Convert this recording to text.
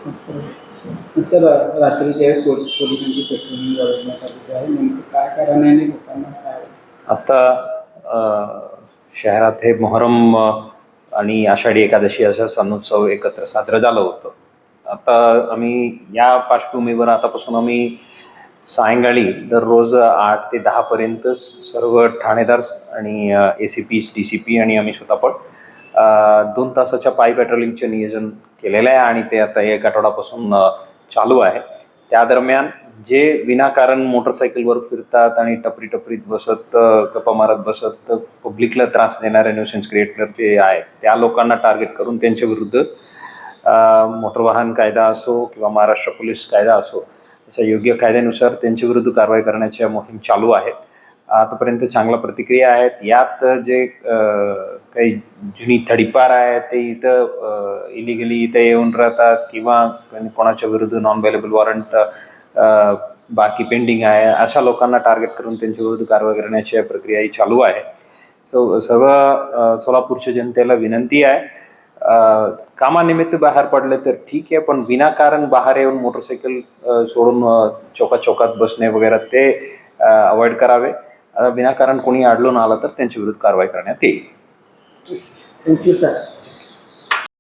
Sir, रात्री ज्यावेळेस पोलिसांची पेट्रोलिंग वाढवण्यात आलेली आहे, नेमकं काय कारण आहे आणि लोकांना काय? आता शहरात हे मोहरम आणि आषाढी एकादशी असा सणोत्सव एकत्र साजरं झालं होतं. आता आम्ही या पार्श्वभूमीवर आतापासून आम्ही सायंकाळी दररोज 8 ते 10 पर्यंत सर्व ठाणेदार आणि ACPs, DCP आणि आम्ही स्वतः पण 2 तासाच्या पायी पेट्रोलिंगचे नियोजन केलेलं आहे आणि ते आता 1 आठवडापासून चालू आहे. त्या दरम्यान जे विनाकारण मोटरसायकलवर फिरतात आणि टपरीत बसत गप्पा मारत बसत पब्लिकला त्रास देणारे न्यूसेन्स क्रिएटर जे आहेत त्या लोकांना टार्गेट करून त्यांच्या विरुद्ध मोटर वाहन कायदा असो किंवा महाराष्ट्र पोलीस कायदा असो अशा योग्य कायद्यानुसार त्यांच्या विरुद्ध कारवाई करण्याच्या मोहीम चालू आहेत. आतापर्यंत चांगल्या प्रतिक्रिया आहेत. यात जे काही जुनी थडीपार आहे ते इथं इलिगली इथं येऊन राहतात किंवा कोणाच्या विरुद्ध नॉन अवेलेबल वॉरंट बाकी पेंडिंग आहे अशा लोकांना टार्गेट करून त्यांच्या विरुद्ध कारवाई करण्याची प्रक्रिया ही चालू आहे. सर्व सोलापूरच्या जनतेला विनंती आहे, कामानिमित्त बाहेर पडले तर ठीक आहे, पण विनाकारण बाहेर येऊन मोटरसायकल सोडून चौकात बसणे वगैरे ते अवॉइड करावे. विनाकारण कोणी अडलून आलं तर त्यांच्या विरुद्ध कारवाई करण्यात येईल. Thank you sir.